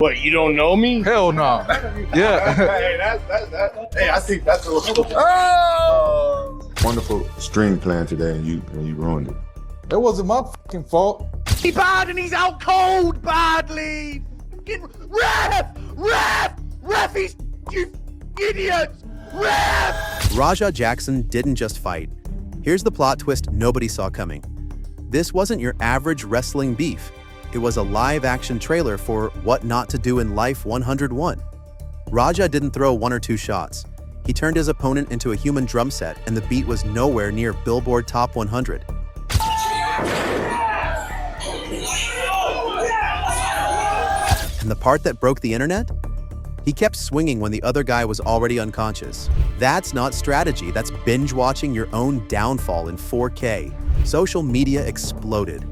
What, you don't know me? Hell no. Yeah. Hey, I think that's a little. Oh! Wonderful string plan today, and you ruined it. That wasn't my fucking fault. He's bad and he's out cold badly. Ref, he's you idiots. Ref. Raja Jackson didn't just fight. Here's the plot twist nobody saw coming. This wasn't your average wrestling beef. It was a live-action trailer for What Not to Do in Life 101. Raja didn't throw one or two shots. He turned his opponent into a human drum set, and the beat was nowhere near Billboard Top 100. And the part that broke the internet? He kept swinging when the other guy was already unconscious. That's not strategy, that's binge-watching your own downfall in 4K. Social media exploded.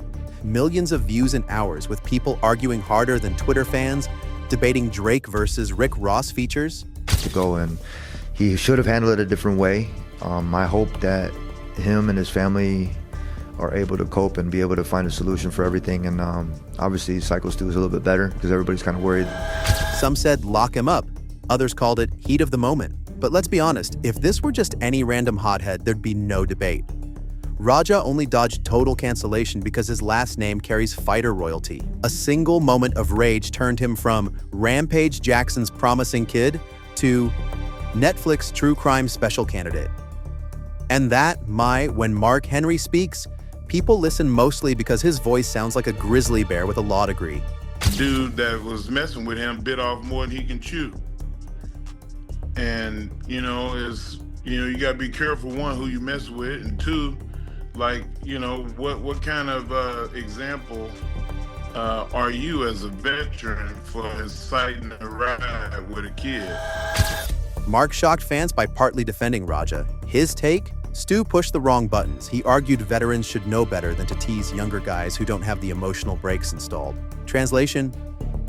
Millions of views in hours with people arguing harder than Twitter fans, debating Drake versus Rick Ross features. To go, and he should have handled it a different way. I hope that him and his family are able to cope and be able to find a solution for everything. And obviously Syko Stu is a little bit better because everybody's kind of worried. Some said lock him up. Others called it heat of the moment. But let's be honest, if this were just any random hothead, there'd be no debate. Raja only dodged total cancellation because his last name carries fighter royalty. A single moment of rage turned him from Rampage Jackson's promising kid to Netflix true crime special candidate. And when Mark Henry speaks, people listen mostly because his voice sounds like a grizzly bear with a law degree. Dude that was messing with him bit off more than he can chew. And, you gotta be careful, one, who you mess with, and two, what kind of example are you as a veteran for inciting a ride with a kid? Mark shocked fans by partly defending Raja. His take? Stu pushed the wrong buttons. He argued veterans should know better than to tease younger guys who don't have the emotional brakes installed. Translation: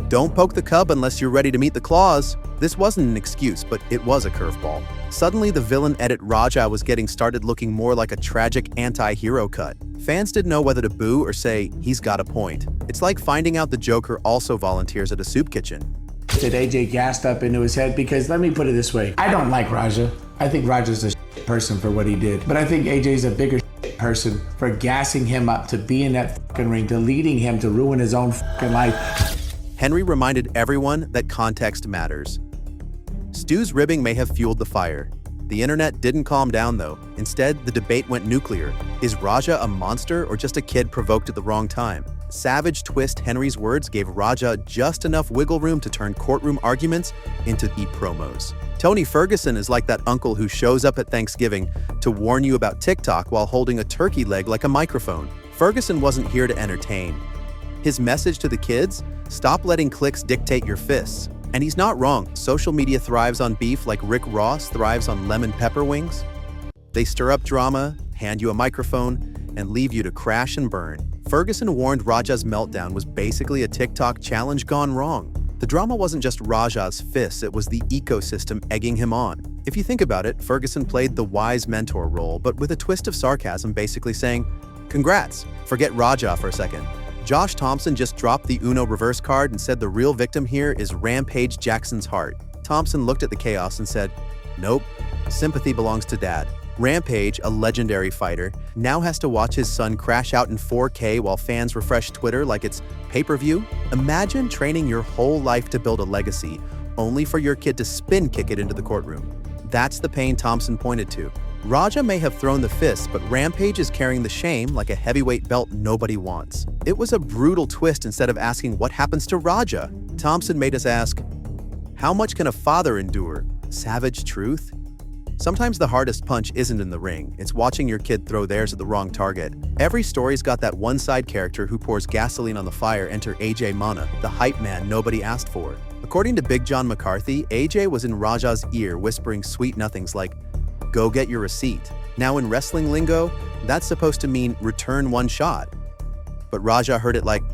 don't poke the cub unless you're ready to meet the claws. This wasn't an excuse, but it was a curveball. Suddenly, the villain edit Raja was getting started looking more like a tragic anti-hero cut. Fans didn't know whether to boo or say, he's got a point. It's like finding out the Joker also volunteers at a soup kitchen. That AJ gassed up into his head, because let me put it this way. I don't like Raja. I think Raja's a person for what he did. But I think AJ's a bigger person for gassing him up to be in that fucking ring, to leading him to ruin his own fucking life. Henry reminded everyone that context matters. Stu's ribbing may have fueled the fire. The internet didn't calm down though. Instead, the debate went nuclear. Is Raja a monster or just a kid provoked at the wrong time? Savage twist Henry's words gave Raja just enough wiggle room to turn courtroom arguments into promos. Tony Ferguson is like that uncle who shows up at Thanksgiving to warn you about TikTok while holding a turkey leg like a microphone. Ferguson wasn't here to entertain. His message to the kids? Stop letting clicks dictate your fists. And he's not wrong. Social media thrives on beef like Rick Ross thrives on lemon pepper wings. They stir up drama, hand you a microphone, and leave you to crash and burn. Ferguson warned Raja's meltdown was basically a TikTok challenge gone wrong. The drama wasn't just Raja's fists, it was the ecosystem egging him on. If you think about it, Ferguson played the wise mentor role, but with a twist of sarcasm, basically saying, congrats, forget Raja for a second. Josh Thompson just dropped the Uno reverse card and said the real victim here is Rampage Jackson's heart. Thompson looked at the chaos and said, nope, sympathy belongs to dad. Rampage, a legendary fighter, now has to watch his son crash out in 4K while fans refresh Twitter like it's pay-per-view. Imagine training your whole life to build a legacy, only for your kid to spin kick it into the courtroom. That's the pain Thompson pointed to. Raja may have thrown the fist, but Rampage is carrying the shame like a heavyweight belt nobody wants. It was a brutal twist. Instead of asking what happens to Raja, Thompson made us ask, how much can a father endure? Savage truth? Sometimes the hardest punch isn't in the ring, it's watching your kid throw theirs at the wrong target. Every story's got that one side character who pours gasoline on the fire. Enter AJ Mana, the hype man nobody asked for. According to Big John McCarthy, AJ was in Raja's ear whispering sweet nothings like, go get your receipt. Now in wrestling lingo, that's supposed to mean return one shot. But Raja heard it like,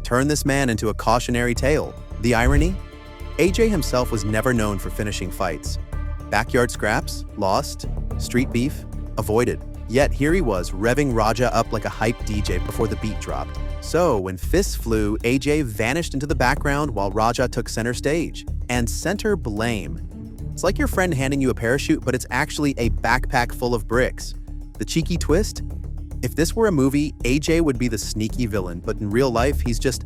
turn this man into a cautionary tale. The irony? AJ himself was never known for finishing fights. Backyard scraps, lost. Street beef, avoided. Yet here he was, revving Raja up like a hype DJ before the beat dropped. So, when fists flew, AJ vanished into the background while Raja took center stage. And center blame. It's like your friend handing you a parachute, but it's actually a backpack full of bricks. The cheeky twist? If this were a movie, AJ would be the sneaky villain, but in real life, he's just...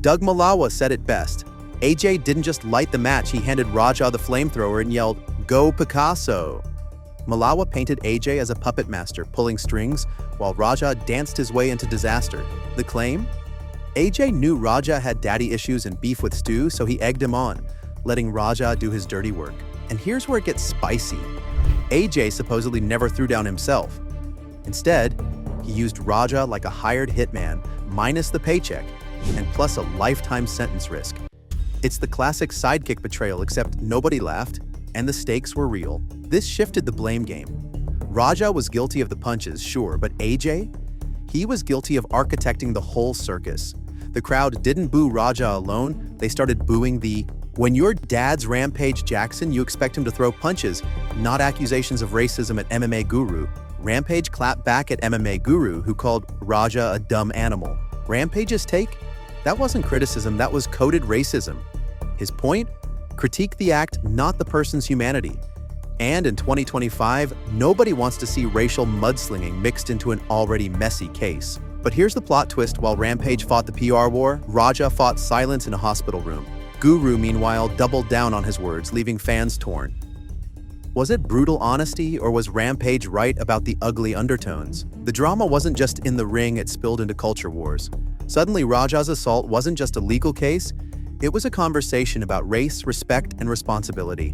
Doug Malawa said it best. AJ didn't just light the match, he handed Raja the flamethrower and yelled, "Go Picasso!" Malawa painted AJ as a puppet master, pulling strings, while Raja danced his way into disaster. The claim? AJ knew Raja had daddy issues and beef with Stu, so he egged him on, letting Raja do his dirty work. And here's where it gets spicy. AJ supposedly never threw down himself. Instead, he used Raja like a hired hitman, minus the paycheck, and plus a lifetime sentence risk. It's the classic sidekick betrayal, except nobody laughed, and the stakes were real. This shifted the blame game. Raja was guilty of the punches, sure, but AJ? He was guilty of architecting the whole circus. The crowd didn't boo Raja alone, they started booing the, "When your dad's Rampage Jackson, you expect him to throw punches, not accusations of racism at MMA Guru." Rampage clapped back at MMA Guru, who called Raja a dumb animal. Rampage's take? That wasn't criticism, that was coded racism. His point? Critique the act, not the person's humanity. And in 2025, nobody wants to see racial mudslinging mixed into an already messy case. But here's the plot twist: while Rampage fought the PR war, Raja fought silence in a hospital room. Guru, meanwhile, doubled down on his words, leaving fans torn. Was it brutal honesty, or was Rampage right about the ugly undertones? The drama wasn't just in the ring, it spilled into culture wars. Suddenly, Raja's assault wasn't just a legal case, it was a conversation about race, respect, and responsibility.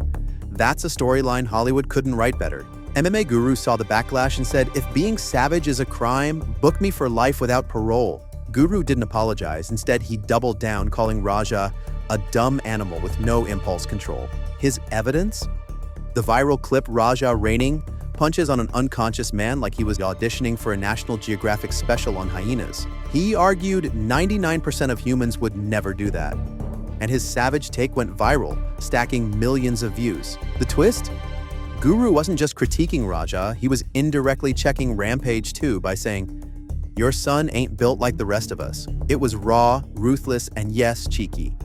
That's a storyline Hollywood couldn't write better. MMA Guru saw the backlash and said, "If being savage is a crime, book me for life without parole." Guru didn't apologize. Instead, he doubled down, calling Raja a dumb animal with no impulse control. His evidence? The viral clip Raja raining punches on an unconscious man like he was auditioning for a National Geographic special on hyenas. He argued 99% of humans would never do that. And his savage take went viral, stacking millions of views. The twist? Guru wasn't just critiquing Raja, he was indirectly checking Rampage too by saying, "Your son ain't built like the rest of us." It was raw, ruthless, and yes, cheeky.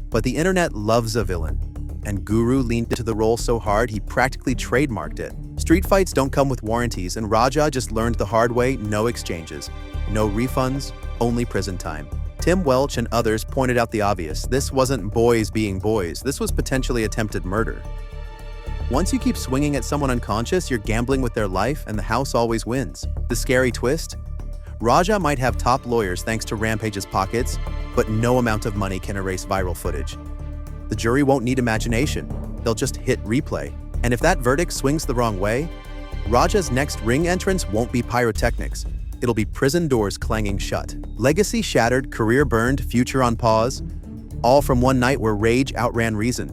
But the internet loves a villain. And Guru leaned into the role so hard he practically trademarked it. Street fights don't come with warranties, and Raja just learned the hard way: no exchanges, no refunds, only prison time. Tim Welch and others pointed out the obvious. This wasn't boys being boys, this was potentially attempted murder. Once you keep swinging at someone unconscious, you're gambling with their life, and the house always wins. The scary twist? Raja might have top lawyers thanks to Rampage's pockets, but no amount of money can erase viral footage. The jury won't need imagination, they'll just hit replay. And if that verdict swings the wrong way, Raja's next ring entrance won't be pyrotechnics. It'll be prison doors clanging shut. Legacy shattered, career burned, future on pause. All from one night where rage outran reason.